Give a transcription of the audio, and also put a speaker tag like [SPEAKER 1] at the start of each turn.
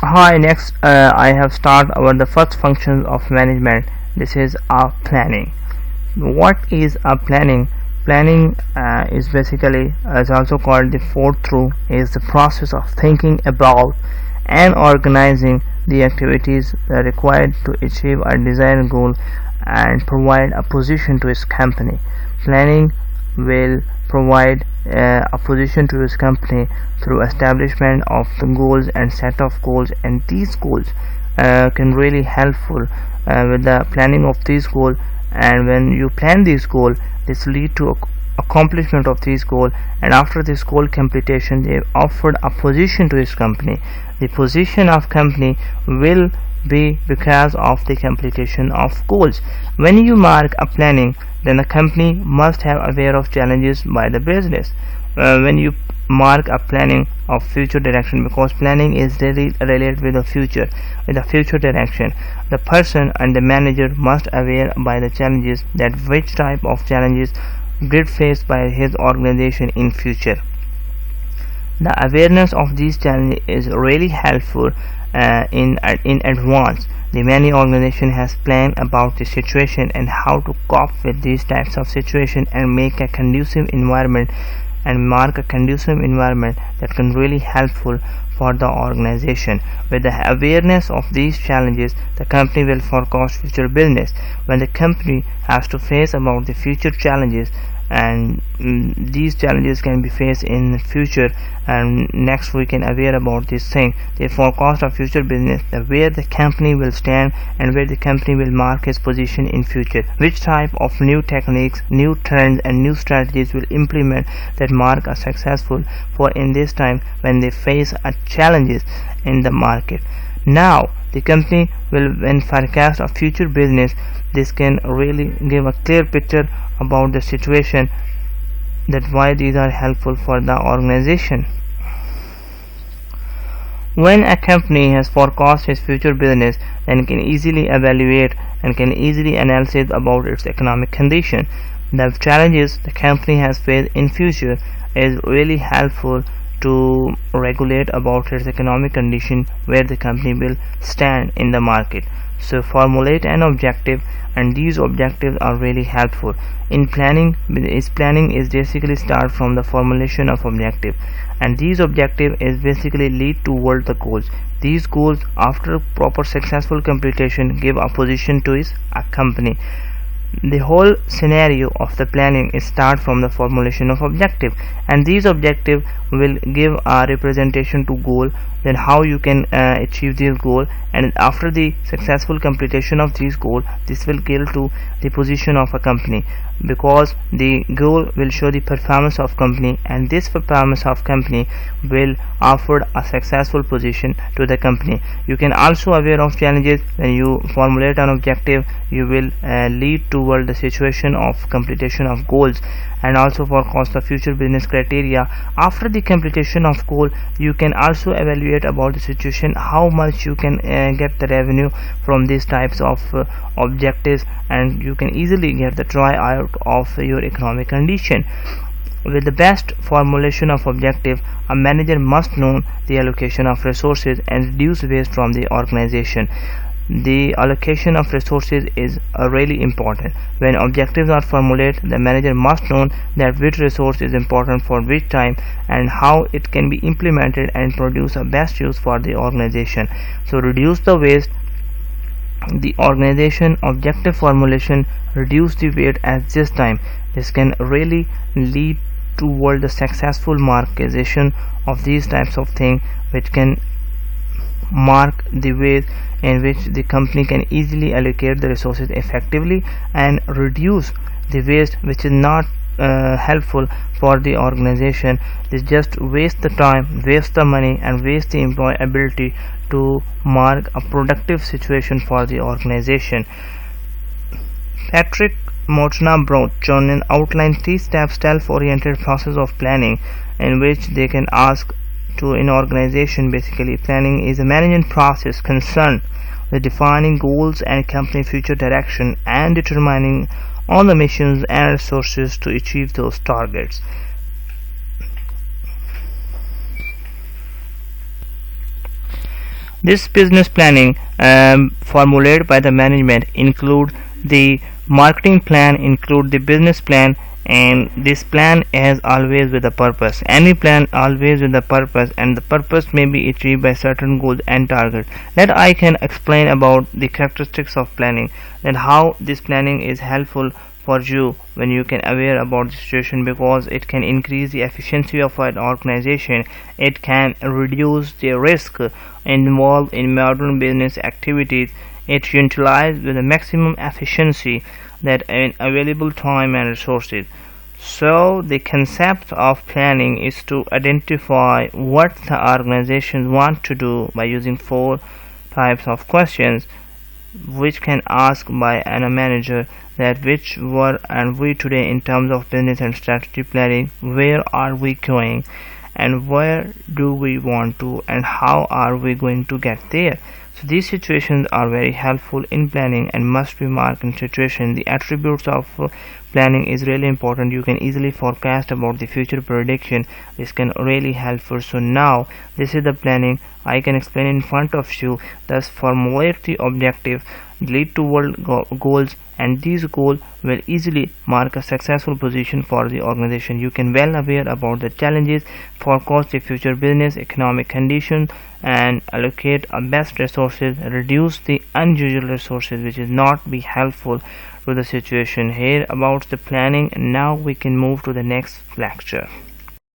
[SPEAKER 1] Hi, next I have started about the first functions of management. This is planning. What is planning? Planning is basically, is also called the fourth through, is the process of thinking about and organizing the activities required to achieve a desired goal and provide a position to its company. Planning will provide a position to its company through establishment of the goals and set of goals, and these goals can really helpful with the planning of these goals. And when you plan this goal, this lead to accomplishment of this goal, and after this goal completion they offered a position to his company. The position of company will be because of the completion of goals. When you mark a planning, then a company must have aware of challenges by the business. When you mark a planning of future direction, because planning is really related with the future direction, the person and the manager must aware by the challenges that which type of challenges get faced by his organization in future. The awareness of these challenges is really helpful in advance. The many organization has planned about the situation and how to cope with these types of situation and make a conducive environment and mark a conducive environment that can really helpful for the organization. With the awareness of these challenges, the company will forecast future business. When the company has to face about the future challenges, and these challenges can be faced in the future, and next we can aware about this thing, the forecast of future business, where the company will stand and where the company will mark its position in future, which type of new techniques, new trends and new strategies will implement that mark a successful for in this time when they face a challenges in the market. Now the company will when forecast of future business, this can really give a clear picture about the situation, that why these are helpful for the organization. When a company has forecast its future business, then can easily evaluate and can easily analyze about its economic condition. The challenges the company has faced in future is really helpful to regulate about its economic condition, where the company will stand in the market. So formulate an objective, and these objectives are really helpful in planning. Planning is basically start from the formulation of objective, and these objective is basically lead toward the goals. These goals after proper successful completion give a position to a company. The whole scenario of the planning is start from the formulation of objective, and these objective will give a representation to goal, then how you can achieve this goal, and after the successful completion of this goal, this will give to the position of a company, because the goal will show the performance of company, and this performance of company will offer a successful position to the company. You can also aware of challenges. When you formulate an objective, you will lead toward the situation of completion of goals, and also forecast the future business criteria. After the completion of goal, you can also evaluate about the situation, how much you can get the revenue from these types of objectives, and you can easily get the try out of your economic condition. With the best formulation of objective, a manager must know the allocation of resources and reduce waste from the organization. The allocation of resources is really important. When objectives are formulated, the manager must know that which resource is important for which time and how it can be implemented and produce a best use for the organization. So reduce the waste. The organization objective formulation reduce the weight at this time. This can really lead toward the successful marketization of these types of things, which can mark the way in which the company can easily allocate the resources effectively and reduce the waste, which is not helpful for the organization. They just waste the time, waste the money, and waste the employee ability to mark a productive situation for the organization. Patrick Montana-Brown outlined 3-step self-oriented process of planning, in which they can ask to an organization. Basically, planning is a management process concerned with defining goals and company future direction and determining on the missions and resources to achieve those targets. This business planning formulated by the management include the marketing plan, include the business plan, and this plan is always with a purpose. Any plan always with a purpose, and the purpose may be achieved by certain goals and targets. That I can explain about the characteristics of planning and how this planning is helpful for you when you can aware about the situation, because it can increase the efficiency of an organization. It can reduce the risk involved in modern business activities. It utilizes with the maximum efficiency that in available time and resources. So the concept of planning is to identify what the organization want to do by using four types of questions which can ask by a manager, that which were and we today in terms of business and strategy planning, where are we going and where do we want to and how are we going to get there. So these situations are very helpful in planning and must be marked in situation. The attributes of planning is really important. You can easily forecast about the future prediction. This can really helpful. So now this is the planning I can explain in front of you. Thus formulate the objective, lead toward goals, and these goals will easily mark a successful position for the organization. You can well aware about the challenges, forecast the future business economic conditions, and allocate a best resources, reduce the unusual resources which is not be helpful to the situation. Here about the planning, and now we can move to the next lecture.